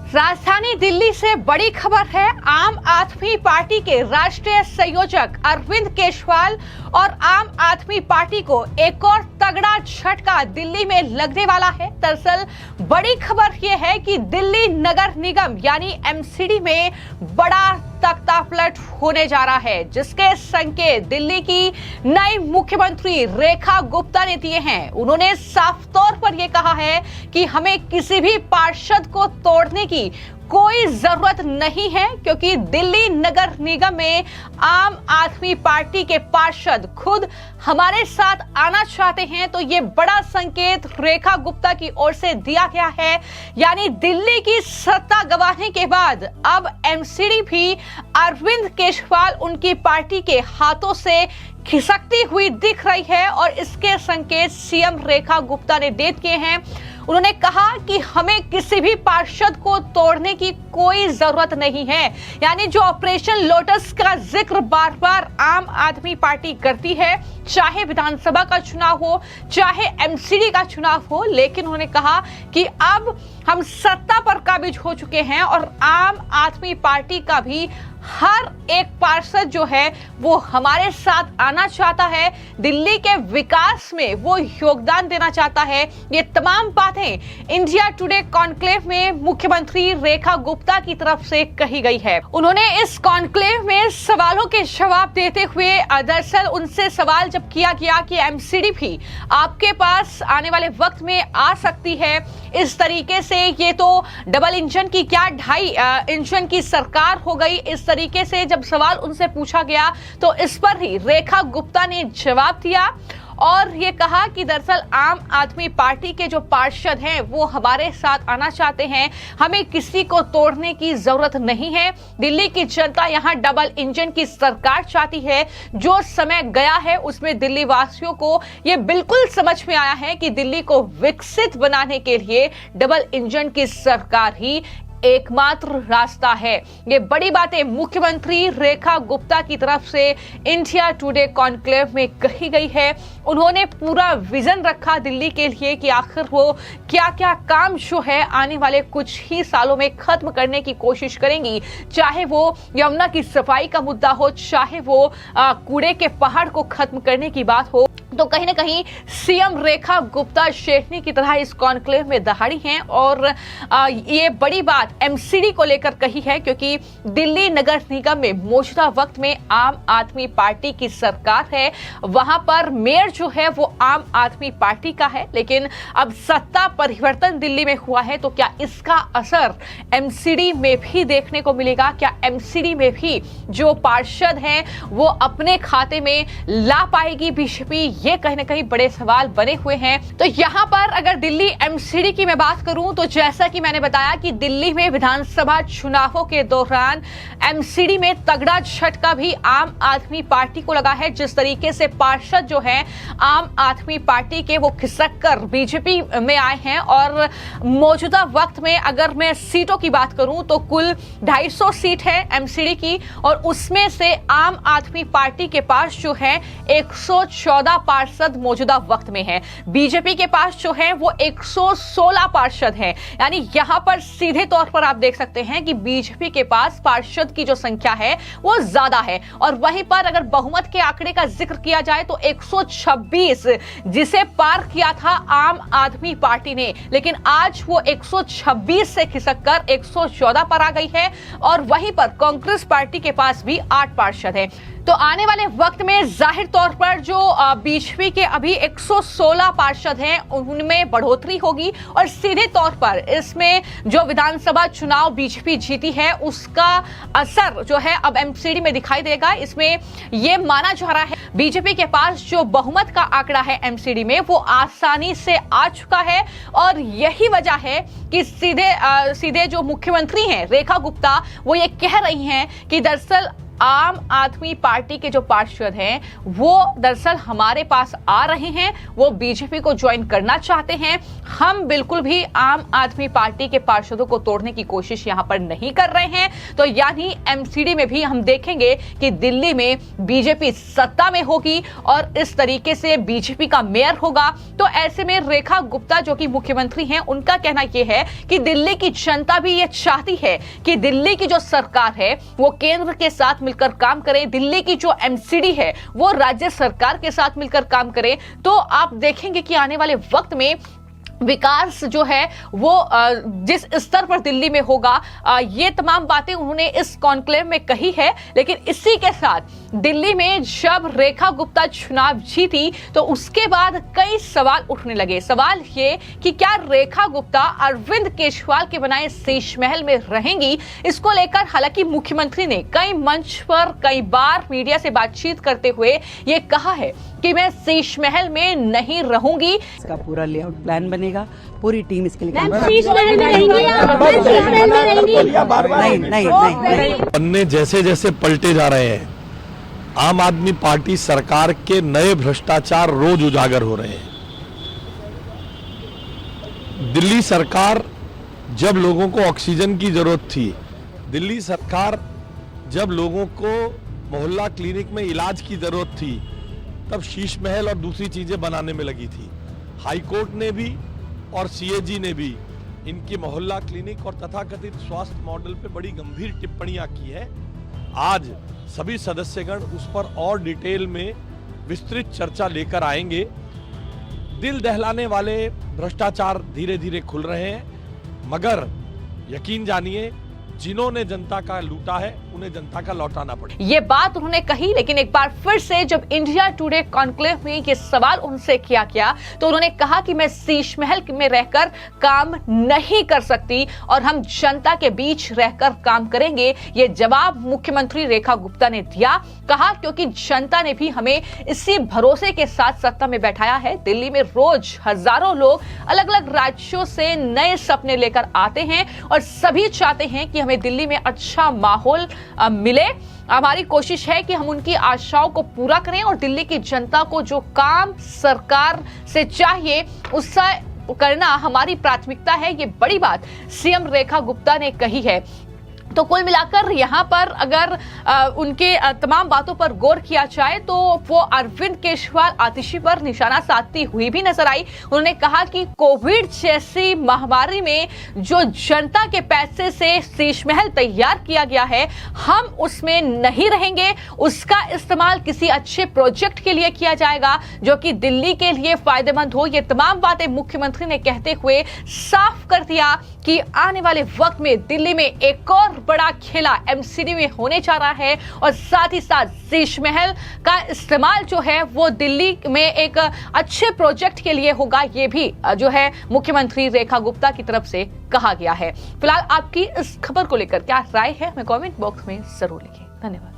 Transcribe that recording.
राजधानी दिल्ली से बड़ी खबर है। आम आदमी पार्टी के राष्ट्रीय संयोजक अरविंद केजरीवाल और आम आदमी पार्टी को एक और तगड़ा झटका दिल्ली में लगने वाला है। दरअसल बड़ी खबर यह है कि दिल्ली नगर निगम यानी एमसीडी में बड़ा तख्तापलट होने जा रहा है, जिसके संकेत दिल्ली की नई मुख्यमंत्री रेखा गुप्ता ने दिए हैं। उन्होंने साफ तौर पर यह कहा है कि हमें किसी भी पार्षद को तोड़ने की कोई जरूरत नहीं है, क्योंकि दिल्ली नगर निगम में आम आदमी पार्टी के पार्षद खुद हमारे साथ आना चाहते हैं। तो ये बड़ा संकेत रेखा गुप्ता की ओर से दिया गया है। यानी दिल्ली की सत्ता गंवाने के बाद अब एमसीडी भी अरविंद केजरीवाल उनकी पार्टी के हाथों से खिसकती हुई दिख रही है और इसके संकेत सीएम रेखा गुप्ता ने दे दिए हैं। उन्होंने कहा कि हमें किसी भी पार्षद को तोड़ने की कोई जरूरत नहीं है। यानी जो ऑपरेशन लोटस का जिक्र बार बार आम आदमी पार्टी करती है, चाहे विधानसभा का चुनाव हो चाहे एमसीडी का चुनाव हो, लेकिन उन्होंने कहा कि अब हम सत्ता पर काबिज हो चुके हैं और आम आदमी पार्टी का भी हर एक पार्षद जो है वो हमारे साथ आना चाहता है, दिल्ली के विकास में वो योगदान देना चाहता है। ये तमाम बातें इंडिया टुडे कॉन्क्लेव में मुख्यमंत्री रेखा गुप्ता की तरफ से कही गई है। उन्होंने इस कॉन्क्लेव में सवालों के जवाब देते हुए दरअसल उनसे सवाल जब किया गया कि एमसीडी भी आपके पास आने वाले वक्त में आ सकती है इस तरीके से, ये तो डबल इंजन की क्या 2.5 इंजन की सरकार हो गई, इस तरीके से जब सवाल उनसे पूछा गया तो इस पर ही रेखा गुप्ता ने जवाब दिया और ये कहा कि दरअसल आम आदमी पार्टी के जो पार्षद हैं वो हमारे साथ आना चाहते हैं, हमें किसी को तोड़ने की जरूरत नहीं है। दिल्ली की जनता यहाँ डबल इंजन की सरकार चाहती है। जो समय गया है उसमें दिल्ली वासियों को ये बिल्कुल समझ में आया है कि दिल्ली को विकसित बनाने के लिए डबल इंजन की सरकार ही एकमात्र रास्ता है। ये बड़ी बातें मुख्यमंत्री रेखा गुप्ता की तरफ से इंडिया टुडे कॉन्क्लेव में कही गई है। उन्होंने पूरा विजन रखा दिल्ली के लिए कि आखिर वो क्या क्या काम जो है आने वाले कुछ ही सालों में खत्म करने की कोशिश करेंगी, चाहे वो यमुना की सफाई का मुद्दा हो, चाहे वो कूड़े के पहाड़ को खत्म करने की बात हो। तो कहीं ना कहीं सीएम रेखा गुप्ता शेरनी की तरह इस कॉन्क्लेव में दहाड़ी हैं और ये बड़ी बात एमसीडी को लेकर कही है, क्योंकि दिल्ली नगर निगम में मौजूदा वक्त में आम आदमी पार्टी की सरकार है। वहां पर मेयर जो है वो आम आदमी पार्टी का है, लेकिन अब सत्ता परिवर्तन दिल्ली में हुआ है तो क्या इसका असर एमसीडी में भी देखने को मिलेगा? क्या एमसीडी में भी जो पार्षद हैं वो अपने खाते में ला पाएगी बीजेपी? ये कहीं ना कहीं बड़े सवाल बने हुए हैं। तो यहाँ पर अगर दिल्ली एमसीडी की मैं बात करूं तो जैसा कि मैंने बताया कि दिल्ली में विधानसभा चुनावों के दौरान एमसीडी में तगड़ा झटका भी आम आदमी पार्टी को लगा है। जिस तरीके से पार्षद जो है आम आदमी पार्टी के वो खिसक कर बीजेपी में आए हैं और मौजूदा वक्त में अगर मैं सीटों की बात करूं तो कुल 250 सीट है एमसीडी की और उसमें से आम आदमी पार्टी के पास जो है 114 पार्षद मौजूदा वक्त में है। बीजेपी के पास जो है वो 116 पार्षद हैं। यानी यहां पर सीधे तौर पर आप देख सकते हैं कि बीजेपी के पास पार्षद की जो संख्या है वो ज्यादा है और वहीं पर अगर बहुमत के आंकड़े का जिक्र किया जाए तो 126 जिसे पार किया था आम आदमी पार्टी ने, लेकिन आज वो 126 से खिसककर 114 पर आ गई है और वहीं पर कांग्रेस पार्टी के पास भी 8 पार्षद हैं। तो आने वाले वक्त में जाहिर तौर पर जो बीजेपी के अभी 116 पार्षद हैं उनमें बढ़ोतरी होगी और सीधे तौर पर इसमें जो विधानसभा चुनाव बीजेपी जीती है उसका असर जो है अब एमसीडी में दिखाई देगा। इसमें यह माना जा रहा है बीजेपी के पास जो बहुमत का आंकड़ा है एमसीडी में वो आसानी से आ चुका है और यही वजह है कि सीधे जो मुख्यमंत्री हैं रेखा गुप्ता वो ये कह रही हैं कि दरअसल आम आदमी पार्टी के जो पार्षद हैं वो दरअसल हमारे पास आ रहे हैं, वो बीजेपी को ज्वाइन करना चाहते हैं। हम बिल्कुल भी आम आदमी पार्टी के पार्षदों को तोड़ने की कोशिश यहां पर नहीं कर रहे हैं। तो यानी एमसीडी में भी हम देखेंगे कि दिल्ली में बीजेपी सत्ता में होगी और इस तरीके से बीजेपी का मेयर होगा। तो ऐसे में रेखा गुप्ता जो कि मुख्यमंत्री हैं, उनका कहना यह है कि दिल्ली की जनता भी यह चाहती है कि दिल्ली की जो सरकार है वो केंद्र के साथ मिलकर काम करे, दिल्ली की जो एमसीडी है वो राज्य सरकार के साथ मिलकर काम करे। तो आप देखेंगे कि आने वाले वक्त में विकास जो है वो जिस स्तर पर दिल्ली में होगा, ये तमाम बातें उन्होंने इस कॉन्क्लेव में कही है। लेकिन इसी के साथ दिल्ली में जब रेखा गुप्ता चुनाव जीती तो उसके बाद कई सवाल उठने लगे। सवाल ये कि क्या रेखा गुप्ता अरविंद केजरीवाल के बनाए शीश महल में रहेंगी। इसको लेकर हालांकि मुख्यमंत्री ने कई मंच पर कई बार मीडिया से बातचीत करते हुए ये कहा है कि मैं शीश महल में नहीं रहूंगी। इसका पूरा लेआउट प्लान बनेगा, पूरी टीम इसके लिए काम नहीं। पन्ने जैसे जैसे पलटे जा रहे हैं, आम आदमी पार्टी सरकार के नए भ्रष्टाचार रोज उजागर हो रहे हैं। दिल्ली सरकार जब लोगों को ऑक्सीजन की जरूरत थी, दिल्ली सरकार जब लोगों को मोहल्ला क्लिनिक में इलाज की जरूरत थी, तब शीश महल और दूसरी चीजें बनाने में लगी थी। हाई कोर्ट ने भी और सीएजी ने भी इनकी मोहल्ला क्लिनिक और तथाकथित स्वास्थ्य मॉडल पे बड़ी गंभीर टिप्पणियां की है। आज सभी सदस्यगण उस पर और डिटेल में विस्तृत चर्चा लेकर आएंगे। दिल दहलाने वाले भ्रष्टाचार धीरे धीरे खुल रहे हैं, मगर यकीन जानिए जिन्होंने जनता का लूटा है उन्हें जनता का लौटाना पड़ेगा। ये बात उन्होंने कही, लेकिन एक बार फिर से जब इंडिया टुडे कॉन्क्लेव में ये सवाल उनसे किया गया तो उन्होंने कहा कि मैं शीश महल में रहकर काम नहीं कर सकती और हम जनता के बीच रहकर काम करेंगे। ये जवाब मुख्यमंत्री रेखा गुप्ता ने दिया। कहा क्योंकि जनता ने भी हमें इसी भरोसे के साथ सत्ता में बैठाया है। दिल्ली में रोज हजारों लोग अलग अलग राज्यों से नए सपने लेकर आते हैं और सभी चाहते हैं कि हमें दिल्ली में अच्छा माहौल मिले। हमारी कोशिश है कि हम उनकी आशाओं को पूरा करें और दिल्ली की जनता को जो काम सरकार से चाहिए उससे करना हमारी प्राथमिकता है। ये बड़ी बात सीएम रेखा गुप्ता ने कही है। तो कुल मिलाकर यहाँ पर अगर उनके तमाम बातों पर गौर किया जाए तो वो अरविंद केजरीवाल आतिशी पर निशाना साधती हुई भी नजर आई। उन्होंने कहा कि कोविड जैसी महामारी में जो जनता के पैसे से शीश महल तैयार किया गया है, हम उसमें नहीं रहेंगे। उसका इस्तेमाल किसी अच्छे प्रोजेक्ट के लिए किया जाएगा जो कि दिल्ली के लिए फायदेमंद हो। ये तमाम बातें मुख्यमंत्री ने कहते हुए साफ कर दिया कि आने वाले वक्त में दिल्ली में एक और बड़ा खेला एमसीडी में होने जा रहा है और साथ ही साथ शीश महल का इस्तेमाल जो है वो दिल्ली में एक अच्छे प्रोजेक्ट के लिए होगा। ये भी जो है मुख्यमंत्री रेखा गुप्ता की तरफ से कहा गया है। फिलहाल आपकी इस खबर को लेकर क्या राय है, हमें कमेंट बॉक्स में जरूर लिखें। धन्यवाद।